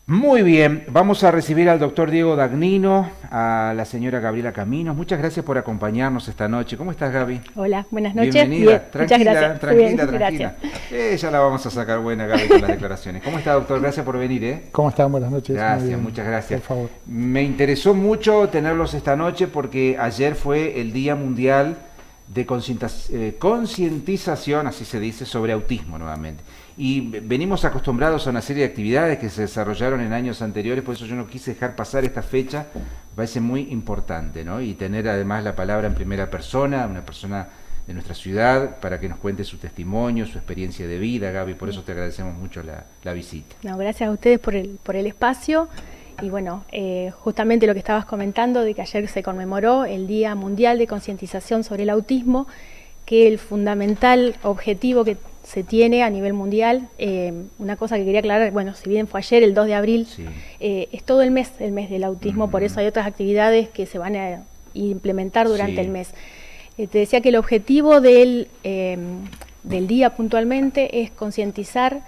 Muy bien, vamos a recibir al doctor Diego Dagnino, a la señora Gabriela Caminos. Muchas gracias por acompañarnos esta noche. ¿Cómo estás, Gaby? Hola, buenas noches. Bien, Bienvenida. muchas Tranquila, gracias. Bien, tranquila, gracias. tranquila. Ya la vamos a sacar buena, Gaby, con las declaraciones. ¿Cómo está, doctor? Gracias por venir, ¿eh? ¿Cómo están? Buenas noches. Muy Gracias, bien. muchas gracias. Por favor. Me interesó mucho tenerlos esta noche porque ayer fue el Día Mundial de Concientización, así se dice, sobre autismo nuevamente. Y venimos acostumbrados a una serie de actividades que se desarrollaron en años anteriores, por eso yo no quise dejar pasar esta fecha, me parece muy importante, ¿no? Y tener además la palabra en primera persona, una persona de nuestra ciudad, para que nos cuente su testimonio, su experiencia de vida, Gaby, por eso te agradecemos mucho la visita. No, gracias a ustedes por el espacio. Y bueno, justamente lo que estabas comentando de que ayer se conmemoró el Día Mundial de Concientización sobre el Autismo, que el fundamental objetivo que se tiene a nivel mundial, una cosa que quería aclarar, bueno, si bien fue ayer, el 2 de abril, Sí. Es todo el mes del autismo, por eso hay otras actividades que se van a implementar durante Sí. el mes. Te decía que el objetivo del día puntualmente es concientizar,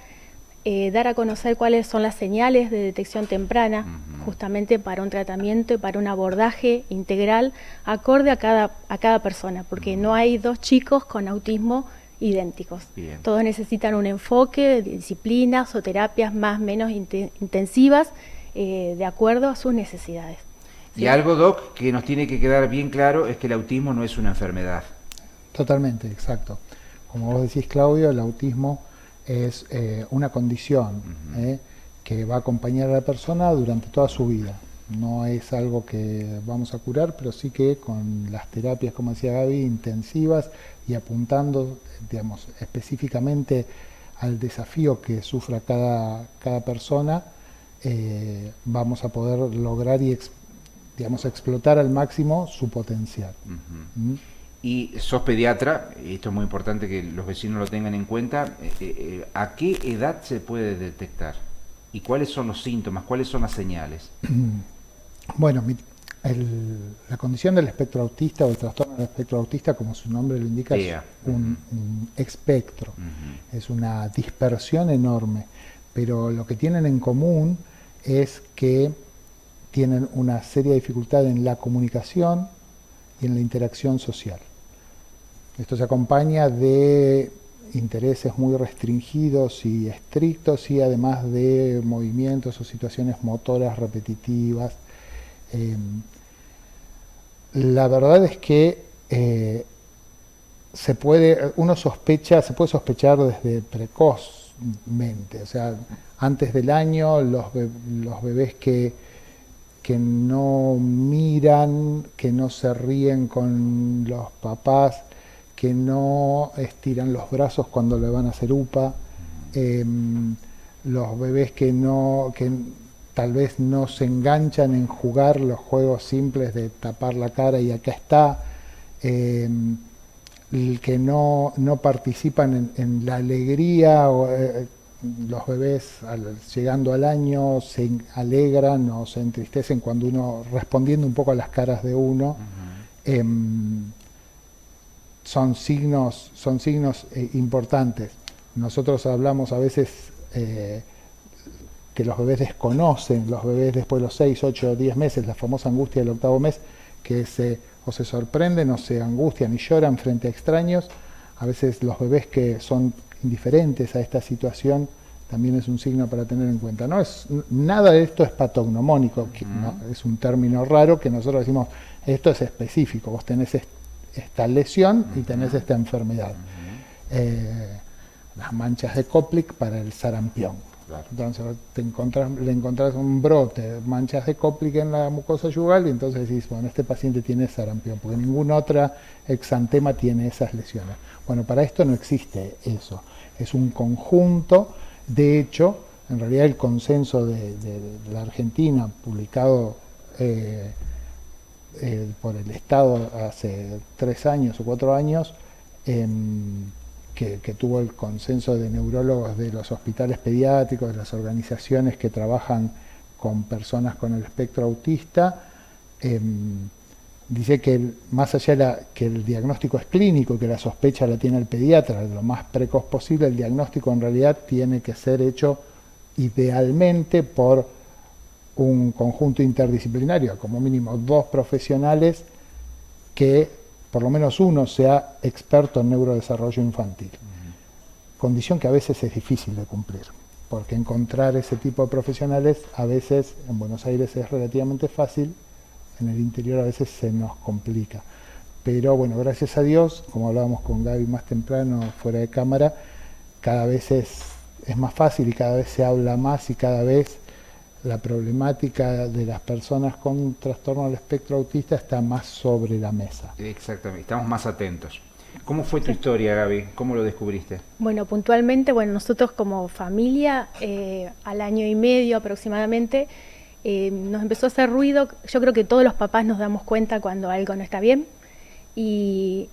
dar a conocer cuáles son las señales de detección temprana, justamente para un tratamiento y para un abordaje integral acorde a cada persona, porque no hay dos chicos con autismo idénticos. Bien. Todos necesitan un enfoque, disciplinas o terapias más o menos intensivas de acuerdo a sus necesidades. Y algo, Doc, que nos tiene que quedar bien claro es que el autismo no es una enfermedad. Totalmente, exacto. Como vos decís, Claudio, el autismo es una condición que va a acompañar a la persona durante toda su vida. No es algo que vamos a curar, pero sí que con las terapias, como decía Gaby, intensivas y apuntando, digamos, específicamente al desafío que sufra cada persona, vamos a poder lograr y digamos, explotar al máximo su potencial. Y sos pediatra, y esto es muy importante que los vecinos lo tengan en cuenta, ¿a qué edad se puede detectar? ¿Y cuáles son los síntomas? ¿Cuáles son las señales? Bueno, la condición del espectro autista o el trastorno del espectro autista, como su nombre lo indica, es un espectro, es una dispersión enorme, pero lo que tienen en común es que tienen una seria dificultad en la comunicación y en la interacción social. Esto se acompaña de intereses muy restringidos y estrictos y además de movimientos o situaciones motoras repetitivas. La verdad es que se puede sospechar desde precozmente, o sea, antes del año los bebés que no miran, que no se ríen con los papás, que no estiran los brazos cuando le van a hacer upa, los bebés que tal vez no se enganchan en jugar los juegos simples de tapar la cara y acá está, que no participan en la alegría, los bebés llegando al año se alegran o se entristecen cuando uno, respondiendo un poco a las caras de uno, son signos importantes. Nosotros hablamos a veces que los bebés desconocen, los bebés después de los 6, 8 o 10 meses, la famosa angustia del octavo mes, que o se sorprenden o se angustian y lloran frente a extraños. A veces los bebés que son indiferentes a esta situación también es un signo para tener en cuenta. Nada de esto es patognomónico, es un término raro que nosotros decimos, esto es específico, vos tenés esta lesión y tenés esta enfermedad. Las manchas de Koplik para el sarampión. Claro. Entonces le encontrás un brote, manchas de Koplik en la mucosa yugal y entonces decís, bueno, este paciente tiene sarampión, porque ningún otro exantema tiene esas lesiones. Bueno, para esto no existe eso, es un conjunto. De hecho, en realidad el consenso de la Argentina, publicado por el Estado hace 3 años o 4 años, que tuvo el consenso de neurólogos de los hospitales pediátricos, de las organizaciones que trabajan con personas con el espectro autista, dice que más allá que el diagnóstico es clínico y que la sospecha la tiene el pediatra, lo más precoz posible, el diagnóstico en realidad tiene que ser hecho idealmente por un conjunto interdisciplinario, como mínimo 2 profesionales que por lo menos uno sea experto en neurodesarrollo infantil. Condición que a veces es difícil de cumplir, porque encontrar ese tipo de profesionales a veces en Buenos Aires es relativamente fácil, en el interior a veces se nos complica. Pero bueno, gracias a Dios, como hablábamos con Gaby más temprano fuera de cámara, cada vez es más fácil y cada vez se habla más y cada vez la problemática de las personas con trastorno del espectro autista está más sobre la mesa. Exactamente, estamos más atentos. ¿Cómo fue tu historia, Gaby? ¿Cómo lo descubriste? Bueno, puntualmente, nosotros como familia, al año y medio aproximadamente, nos empezó a hacer ruido. Yo creo que todos los papás nos damos cuenta cuando algo no está bien y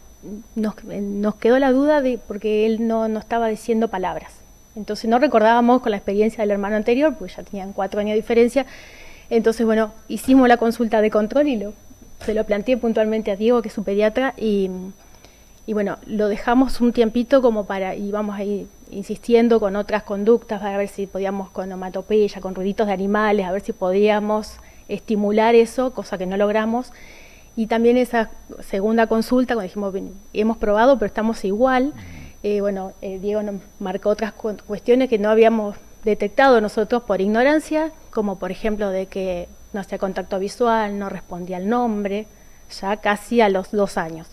nos quedó la duda porque él no estaba diciendo palabras. Entonces no recordábamos con la experiencia del hermano anterior, pues ya tenían 4 años de diferencia. Entonces, hicimos la consulta de control y se lo planteé puntualmente a Diego, que es su pediatra, y lo dejamos un tiempito y vamos a ir insistiendo con otras conductas, para ver si podíamos con onomatopeya, con ruiditos de animales, a ver si podíamos estimular eso, cosa que no logramos. Y también esa segunda consulta, cuando dijimos, hemos probado, pero estamos igual, Diego nos marcó otras cuestiones que no habíamos detectado nosotros por ignorancia, como por ejemplo de que no hacía contacto visual, no respondía al nombre, ya casi a los 2 años.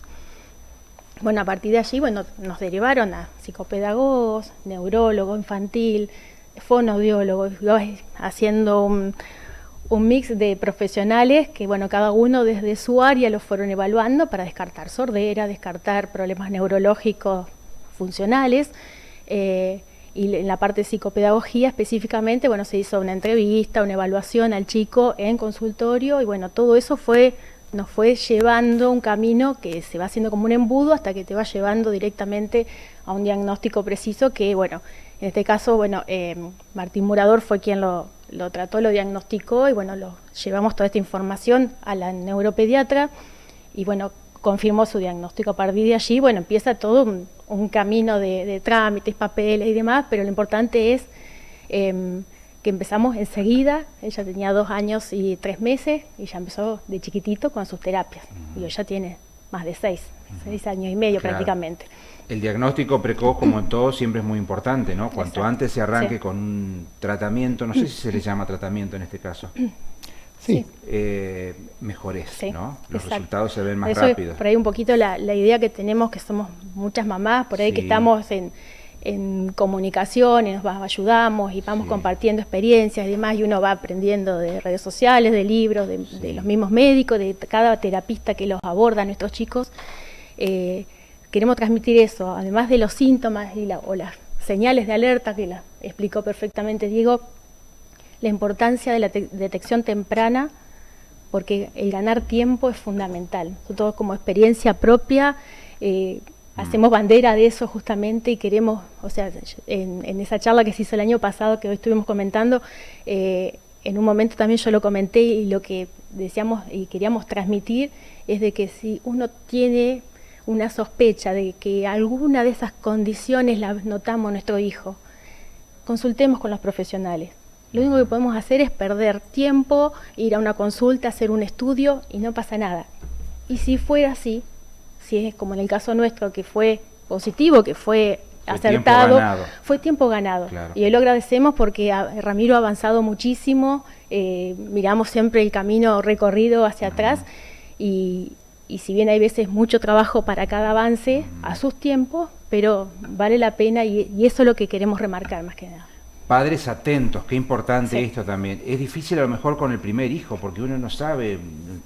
A partir de allí, nos derivaron a psicopedagogos, neurólogo infantil, fonoaudiólogo, haciendo un mix de profesionales que, cada uno desde su área lo fueron evaluando para descartar sordera, descartar problemas neurológicos funcionales, y en la parte de psicopedagogía específicamente, se hizo una entrevista, una evaluación al chico en consultorio, y todo eso nos fue llevando un camino que se va haciendo como un embudo hasta que te va llevando directamente a un diagnóstico preciso que, en este caso, Martín Murador fue quien lo trató, lo diagnosticó y, lo llevamos toda esta información a la neuropediatra y, confirmó su diagnóstico. A partir de allí, empieza todo un camino de trámites, papeles y demás, pero lo importante es que empezamos enseguida. Ella tenía 2 años y 3 meses y ya empezó de chiquitito con sus terapias. Y ella tiene más de 6 años y medio prácticamente. El diagnóstico precoz, como en todo, siempre es muy importante, ¿no? Cuanto antes se arranque con un tratamiento, no sé si se le llama tratamiento en este caso. Sí. Mejor es, sí, ¿no? Los exacto. resultados se ven más eso rápido. Es por ahí un poquito la idea que tenemos, que somos muchas mamás, por ahí que estamos en comunicación y nos ayudamos y vamos compartiendo experiencias y demás, y uno va aprendiendo de redes sociales, de libros, de los mismos médicos, de cada terapista que los aborda a nuestros chicos. Queremos transmitir eso, además de los síntomas o las señales de alerta que las explicó perfectamente Diego, la importancia de la detección temprana, porque el ganar tiempo es fundamental. Nosotros como experiencia propia hacemos bandera de eso justamente y queremos, en esa charla que se hizo el año pasado, que hoy estuvimos comentando, en un momento también yo lo comenté y lo que decíamos y queríamos transmitir es de que si uno tiene una sospecha de que alguna de esas condiciones las notamos en nuestro hijo, consultemos con los profesionales. Lo único que podemos hacer es perder tiempo, ir a una consulta, hacer un estudio y no pasa nada. Y si fuera así, si es como en el caso nuestro que fue positivo, que fue acertado, fue tiempo ganado. Claro. Y hoy lo agradecemos porque Ramiro ha avanzado muchísimo, miramos siempre el camino recorrido hacia atrás y si bien hay veces mucho trabajo para cada avance a sus tiempos, pero vale la pena y eso es lo que queremos remarcar más que nada. Padres atentos, qué importante esto también. Es difícil a lo mejor con el primer hijo, porque uno no sabe,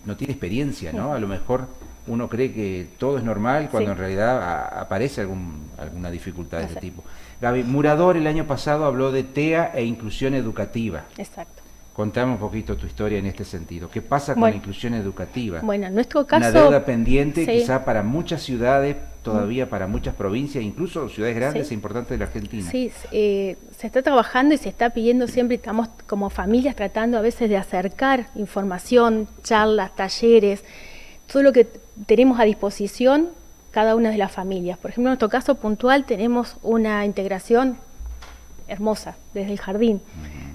no tiene experiencia, ¿no? A lo mejor uno cree que todo es normal cuando en realidad aparece alguna dificultad de ese tipo. Gaby, Murador el año pasado habló de TEA e inclusión educativa. Exacto. Contame un poquito tu historia en este sentido. ¿Qué pasa con la inclusión educativa? Bueno, en nuestro caso... Una deuda pendiente quizá para muchas ciudades, todavía para muchas provincias, incluso ciudades grandes e importantes de la Argentina. Sí, se está trabajando y se está pidiendo siempre, estamos como familias tratando a veces de acercar información, charlas, talleres, todo lo que tenemos a disposición cada una de las familias. Por ejemplo, en nuestro caso puntual tenemos una integración hermosa, desde el jardín.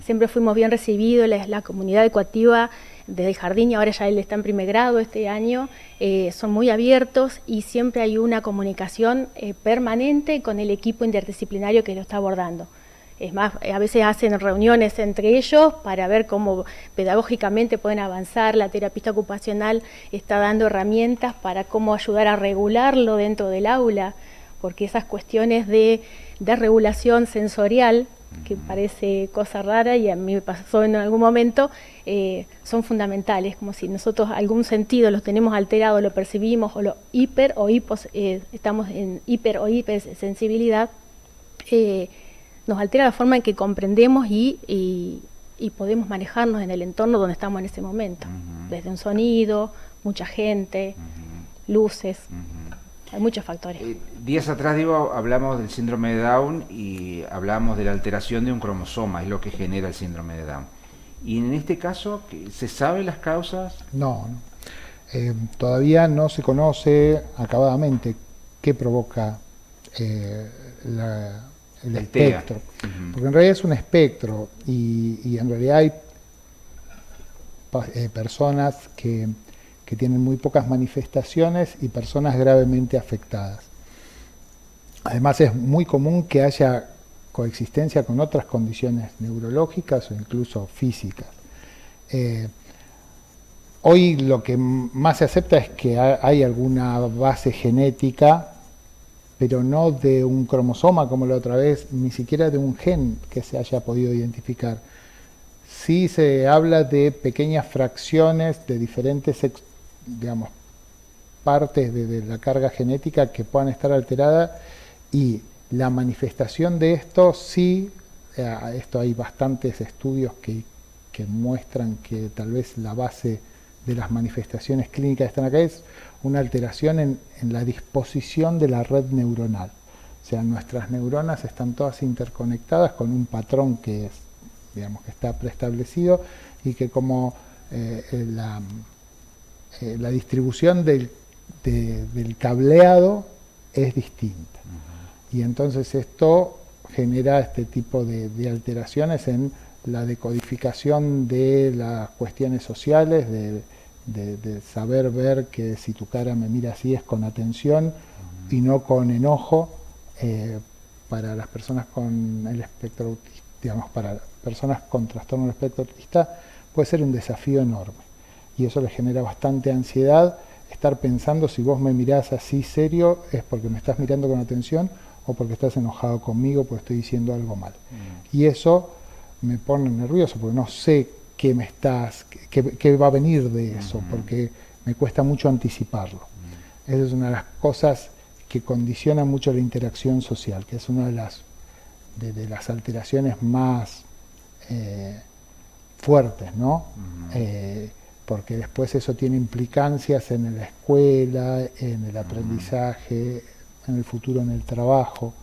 Siempre fuimos bien recibidos, la comunidad educativa desde el jardín, y ahora ya él está en primer grado este año, son muy abiertos y siempre hay una comunicación permanente con el equipo interdisciplinario que lo está abordando. Es más, a veces hacen reuniones entre ellos para ver cómo pedagógicamente pueden avanzar. La terapista ocupacional está dando herramientas para cómo ayudar a regularlo dentro del aula, porque esas cuestiones de regulación sensorial, que parece cosa rara y a mí me pasó en algún momento, son fundamentales, como si nosotros algún sentido los tenemos alterado, lo percibimos, o lo estamos en hiper o hipersensibilidad, nos altera la forma en que comprendemos y podemos manejarnos en el entorno donde estamos en ese momento, desde un sonido, mucha gente, luces. Hay muchos factores. Días atrás, digo, hablamos del síndrome de Down y hablamos de la alteración de un cromosoma, es lo que genera el síndrome de Down. Y en este caso, ¿se saben las causas? No. Todavía no se conoce acabadamente qué provoca el espectro. Porque en realidad es un espectro y en realidad hay personas que tienen muy pocas manifestaciones y personas gravemente afectadas. Además es muy común que haya coexistencia con otras condiciones neurológicas o incluso físicas. Hoy lo que más se acepta es que hay alguna base genética, pero no de un cromosoma como la otra vez, ni siquiera de un gen que se haya podido identificar. Sí se habla de pequeñas fracciones de diferentes partes de la carga genética que puedan estar alteradas, y la manifestación de esto sí, esto hay bastantes estudios que muestran que tal vez la base de las manifestaciones clínicas que están acá es una alteración en la disposición de la red neuronal. O sea, nuestras neuronas están todas interconectadas con un patrón que está preestablecido, y que como la distribución del cableado es distinta. Y entonces esto genera este tipo de alteraciones en la decodificación de las cuestiones sociales, de saber ver que si tu cara me mira así es con atención y no con enojo. Para las personas con el espectro autista, para personas con trastorno del espectro autista, puede ser un desafío enorme. Y eso les genera bastante ansiedad, estar pensando si vos me mirás así serio es porque me estás mirando con atención o porque estás enojado conmigo porque estoy diciendo algo mal. Y eso me pone nervioso porque no sé qué va a venir de eso, porque me cuesta mucho anticiparlo. Esa es una de las cosas que condiciona mucho la interacción social, que es una de las alteraciones más fuertes, ¿no? Porque después eso tiene implicancias en la escuela, en el aprendizaje, en el futuro en el trabajo,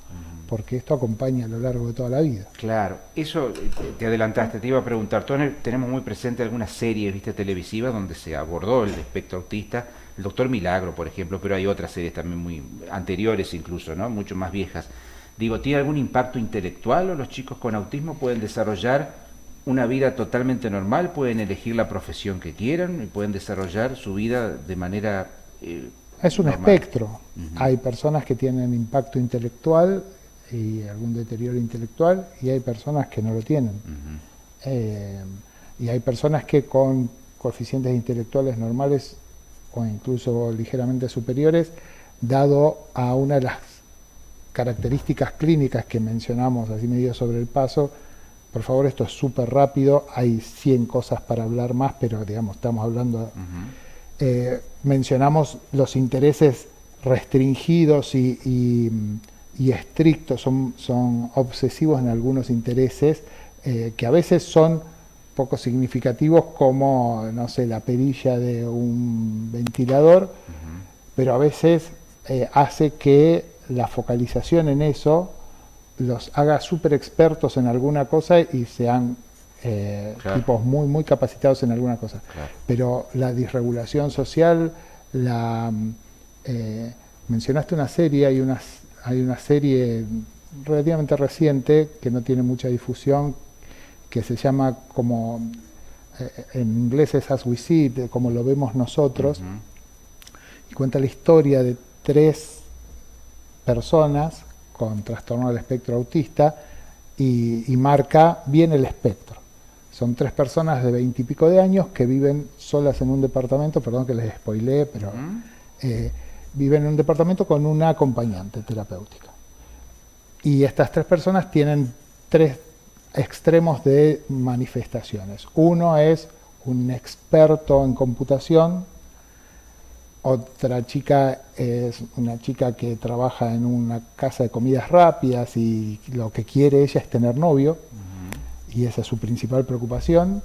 porque esto acompaña a lo largo de toda la vida. Claro, eso te adelantaste, te iba a preguntar, todos tenemos muy presente algunas series televisivas donde se abordó el espectro autista, el Doctor Milagro, por ejemplo, pero hay otras series también muy anteriores incluso, ¿no? Mucho más viejas. Digo, ¿tiene algún impacto intelectual o los chicos con autismo pueden desarrollar una vida totalmente normal, pueden elegir la profesión que quieran y pueden desarrollar su vida de manera es un normal? Espectro. Hay personas que tienen impacto intelectual y algún deterioro intelectual, y hay personas que no lo tienen. Y hay personas que con coeficientes intelectuales normales o incluso ligeramente superiores, dado a una de las características clínicas que mencionamos así medio sobre el paso. Por favor, esto es súper rápido, hay 100 cosas para hablar más, pero estamos hablando... mencionamos los intereses restringidos y estrictos, son obsesivos en algunos intereses, que a veces son poco significativos, como, no sé, la perilla de un ventilador, pero a veces hace que la focalización en eso los haga súper expertos en alguna cosa y sean tipos muy, muy capacitados en alguna cosa. Claro. Pero la disregulación social, mencionaste una serie, hay una serie relativamente reciente, que no tiene mucha difusión, que se llama como, en inglés es As We See It, como lo vemos nosotros, y cuenta la historia de 3 personas con trastorno del espectro autista y marca bien el espectro. Son 3 personas de 20 y pico de años que viven solas en un departamento, perdón que les spoileé, pero viven en un departamento con una acompañante terapéutica. Y estas 3 personas tienen 3 extremos de manifestaciones. Uno es un experto en computación, otra chica es una chica que trabaja en una casa de comidas rápidas y lo que quiere ella es tener novio, y esa es su principal preocupación,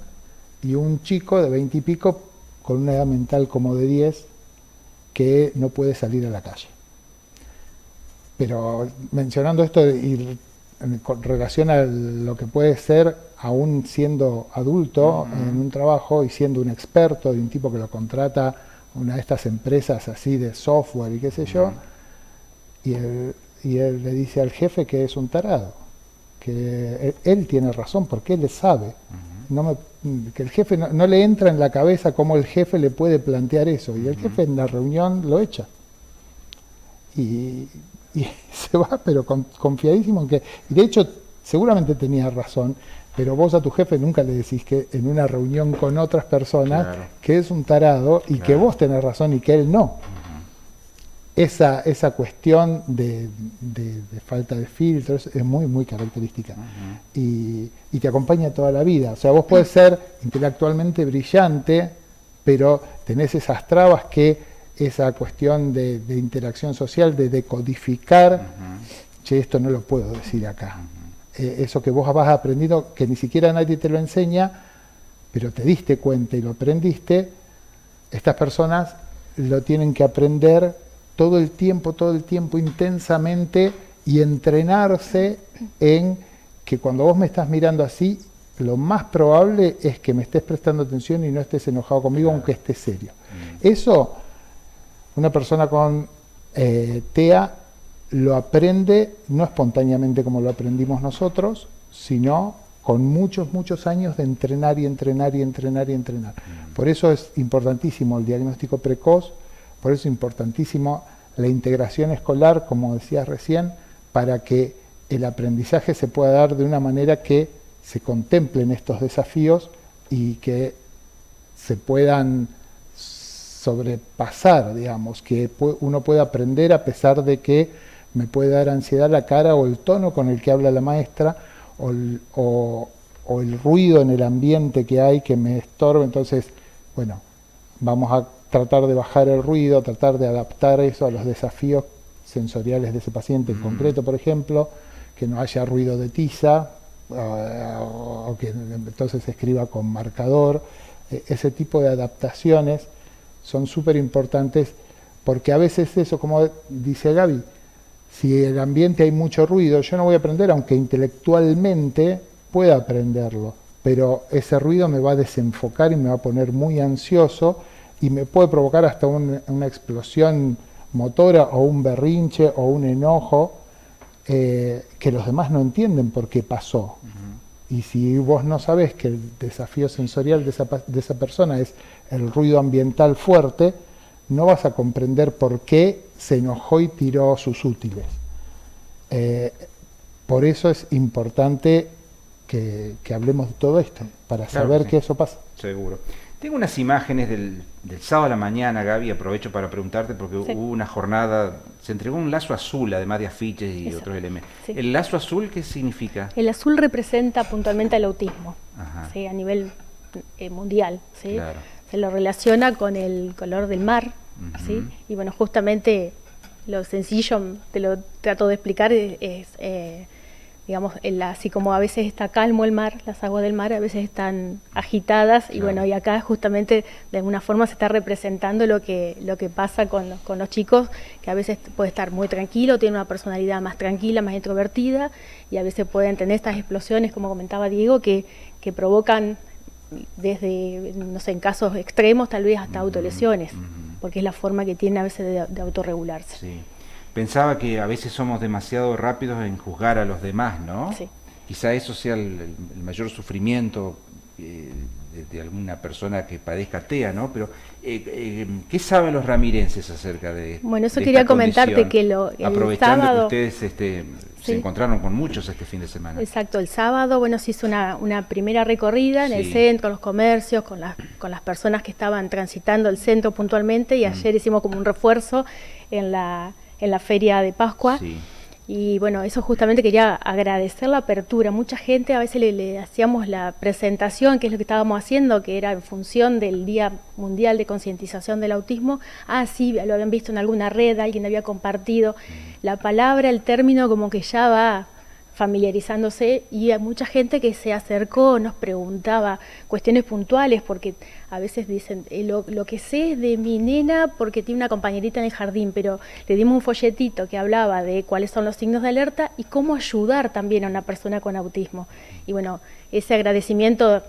y un chico de 20 y pico con una edad mental como de 10 que no puede salir a la calle. Pero mencionando esto y con relación a lo que puede ser aún siendo adulto en un trabajo y siendo un experto de un tipo que lo contrata una de estas empresas así de software y qué sé yo, y él le dice al jefe que es un tarado, que él tiene razón porque él le sabe, que el jefe no le entra en la cabeza cómo el jefe le puede plantear eso, y el jefe en la reunión lo echa. Y se va, pero confiadísimo en que, y de hecho seguramente tenía razón, pero vos a tu jefe nunca le decís que en una reunión con otras personas que es un tarado y que vos tenés razón y que él no. Esa cuestión de falta de filtros es muy, muy característica. Y te acompaña toda la vida. O sea, vos podés ser intelectualmente brillante, pero tenés esas trabas que esa cuestión de interacción social, de decodificar, che, esto no lo puedo decir acá. Eso que vos vas aprendiendo, que ni siquiera nadie te lo enseña, pero te diste cuenta y lo aprendiste, estas personas lo tienen que aprender todo el tiempo, intensamente, y entrenarse en que cuando vos me estás mirando así, lo más probable es que me estés prestando atención y no estés enojado conmigo, aunque estés serio. Eso, una persona con TEA lo aprende no espontáneamente como lo aprendimos nosotros, sino con muchos, muchos años de entrenar y entrenar y entrenar y entrenar. Por eso es importantísimo el diagnóstico precoz, por eso es importantísimo la integración escolar, como decías recién, para que el aprendizaje se pueda dar de una manera que se contemplen estos desafíos y que se puedan sobrepasar, digamos, que uno pueda aprender a pesar de que me puede dar ansiedad la cara o el tono con el que habla la maestra o el ruido en el ambiente que hay que me estorbe. Entonces, bueno, vamos a tratar de bajar el ruido, tratar de adaptar eso a los desafíos sensoriales de ese paciente en concreto, por ejemplo, que no haya ruido de tiza, o que entonces escriba con marcador. Ese tipo de adaptaciones son súper importantes, porque a veces eso, como dice Gaby, si en el ambiente hay mucho ruido, yo no voy a aprender, aunque intelectualmente pueda aprenderlo, pero ese ruido me va a desenfocar y me va a poner muy ansioso y me puede provocar hasta una explosión motora o un berrinche o un enojo que los demás no entienden por qué pasó. Y si vos no sabés que el desafío sensorial de esa persona es el ruido ambiental fuerte, no vas a comprender por qué se enojó y tiró sus útiles. Por eso es importante que hablemos de todo esto, para saber que eso pasa. Seguro. Tengo unas imágenes del sábado a la mañana, Gaby, aprovecho para preguntarte porque hubo una jornada, se entregó un lazo azul, además de afiches y otros elementos. Sí. ¿El lazo azul qué significa? El azul representa puntualmente el autismo, ¿sí? A nivel mundial, ¿sí? Claro. Se lo relaciona con el color del mar, ¿sí? Y bueno, justamente lo sencillo, te lo trato de explicar, es digamos, así como a veces está calmo el mar, las aguas del mar a veces están agitadas, y bueno, y acá justamente de alguna forma se está representando lo que pasa con los chicos, que a veces puede estar muy tranquilo, tiene una personalidad más tranquila, más introvertida, y a veces pueden tener estas explosiones, como comentaba Diego, que provocan desde, no sé, en casos extremos tal vez hasta autolesiones, porque es la forma que tiene a veces de autorregularse. Sí. Pensaba que a veces somos demasiado rápidos en juzgar a los demás, ¿no? Sí. Quizá eso sea el mayor sufrimiento de alguna persona que padezca TEA, ¿no? Pero, ¿qué saben los ramirenses acerca de Bueno, eso de quería esta comentarte condición? que el Aprovechando sábado... que ustedes se encontraron con muchos este fin de semana. Exacto, el sábado, bueno, se hizo una primera recorrida en el centro, los comercios, con las personas que estaban transitando el centro puntualmente, y ayer hicimos como un refuerzo en la feria de Pascua. Sí. Y bueno, eso justamente quería agradecer la apertura. Mucha gente, a veces le hacíamos la presentación, que es lo que estábamos haciendo, que era en función del Día Mundial de Concientización del Autismo. Ah, sí, lo habían visto en alguna red, alguien había compartido. La palabra, el término como que ya va familiarizándose, y hay mucha gente que se acercó, nos preguntaba cuestiones puntuales, porque a veces dicen, lo que sé es de mi nena porque tiene una compañerita en el jardín, pero le dimos un folletito que hablaba de cuáles son los signos de alerta y cómo ayudar también a una persona con autismo. Y bueno, ese agradecimiento,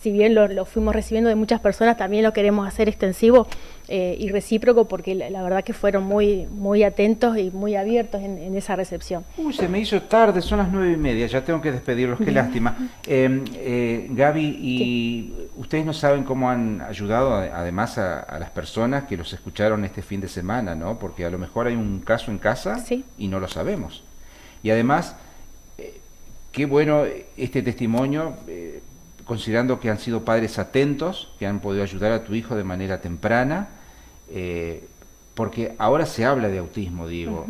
si bien lo fuimos recibiendo de muchas personas, también lo queremos hacer extensivo y recíproco, porque la verdad que fueron muy, muy atentos y muy abiertos en esa recepción. Se me hizo tarde, son las 9:30, ya tengo que despedirlos, qué lástima. Gaby, ¿y ustedes no saben cómo han ayudado además a las personas que los escucharon este fin de semana, ¿no? Porque a lo mejor hay un caso en casa y no lo sabemos. Y además, qué bueno este testimonio, considerando que han sido padres atentos, que han podido ayudar a tu hijo de manera temprana, porque ahora se habla de autismo, digo.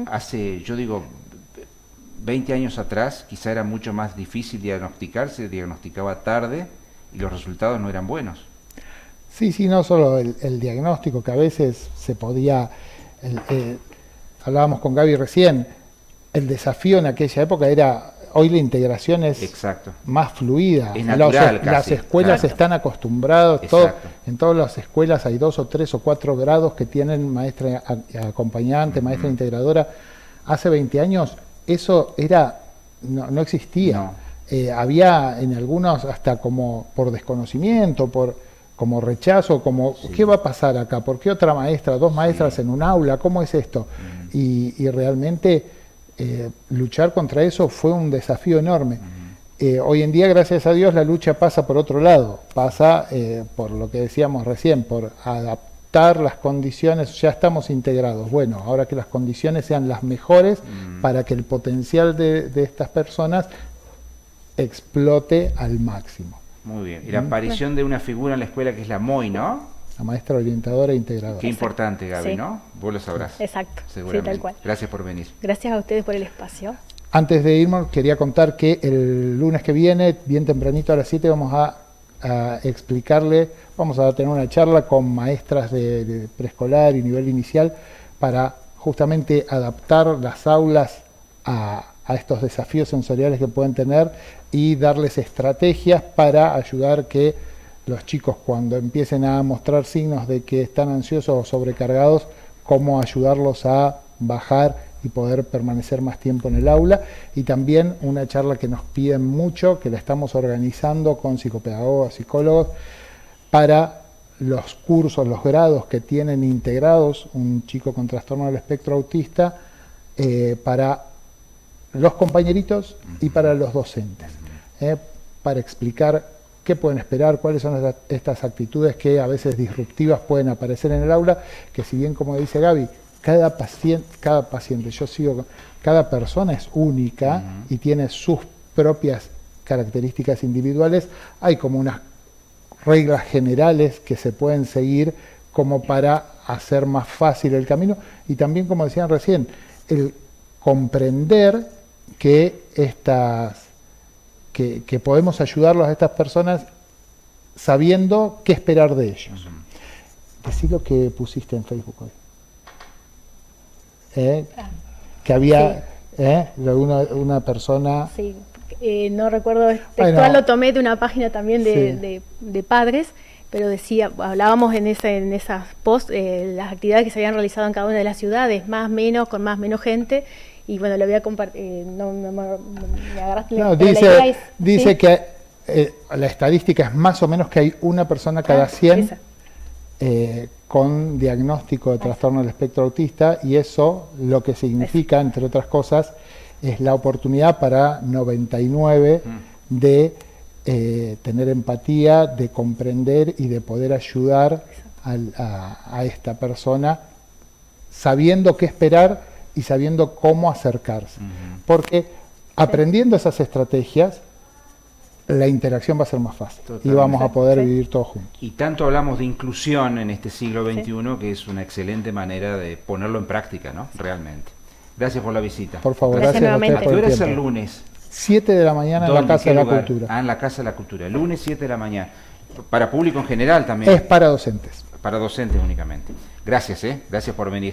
Yo digo, 20 años atrás quizá era mucho más difícil diagnosticar, se diagnosticaba tarde y los resultados no eran buenos. Sí, no solo el diagnóstico, que a veces se podía, hablábamos con Gaby recién, el desafío en aquella época era, hoy la integración es más fluida. Es natural, las escuelas están acostumbradas, en todas las escuelas hay 2 o 3 o 4 grados que tienen maestra acompañante, maestra integradora. Hace 20 años eso no existía. No. Había en algunos hasta como por desconocimiento, como rechazo, como ¿qué va a pasar acá? ¿Por qué otra maestra, 2 maestras en un aula? ¿Cómo es esto? Y realmente luchar contra eso fue un desafío enorme. Hoy en día, gracias a Dios, la lucha pasa por otro lado, pasa por lo que decíamos recién, por adaptar las condiciones. Ya estamos integrados, bueno, ahora que las condiciones sean las mejores para que el potencial de estas personas explote al máximo. Muy bien, y la aparición de una figura en la escuela que es la MOI, ¿no? La maestra orientadora e integradora. Qué importante, Gaby, ¿no? Vos lo sabrás. Exacto, seguramente. Sí, tal cual. Gracias por venir. Gracias a ustedes por el espacio. Antes de irnos, quería contar que el lunes que viene, bien tempranito a las 7, vamos a explicarle, vamos a tener una charla con maestras de preescolar y nivel inicial para justamente adaptar las aulas a estos desafíos sensoriales que pueden tener y darles estrategias para ayudar que los chicos, cuando empiecen a mostrar signos de que están ansiosos o sobrecargados, cómo ayudarlos a bajar y poder permanecer más tiempo en el aula. Y también una charla que nos piden mucho, que la estamos organizando con psicopedagogos, psicólogos, para los cursos, los grados que tienen integrados un chico con trastorno del espectro autista, para los compañeritos y para los docentes, para explicar qué pueden esperar, cuáles son estas actitudes que a veces disruptivas pueden aparecer en el aula, que si bien, como dice Gaby, cada paciente, cada persona es única y tiene sus propias características individuales, hay como unas reglas generales que se pueden seguir como para hacer más fácil el camino, y también, como decían recién, el comprender que que podemos ayudarlos a estas personas sabiendo qué esperar de ellos. Decí lo que pusiste en Facebook hoy. Que había una persona... Sí, no recuerdo textual, lo tomé de una página también de padres, pero decía, hablábamos en esas posts, las actividades que se habían realizado en cada una de las ciudades, más, menos, con más, menos gente. Y bueno, lo voy a compartir, me agarraste la idea. Dice que la estadística es más o menos que hay una persona cada 100 con diagnóstico de trastorno del espectro autista, y eso lo que significa, entre otras cosas, es la oportunidad para 99 de tener empatía, de comprender y de poder ayudar a esta persona, sabiendo qué esperar y sabiendo cómo acercarse. Porque aprendiendo esas estrategias, la interacción va a ser más fácil. Totalmente. Y vamos a poder vivir todos juntos. Y tanto hablamos de inclusión en este siglo XXI, que es una excelente manera de ponerlo en práctica, ¿no? Realmente. Gracias por la visita. Por favor, gracias a ustedes. ¿A qué hora es el lunes? 7 de la mañana en la Casa de la Cultura. Ah, en la Casa de la Cultura. Lunes 7 de la mañana. Para público en general también. Es para docentes. Para docentes únicamente. Gracias, gracias por venir.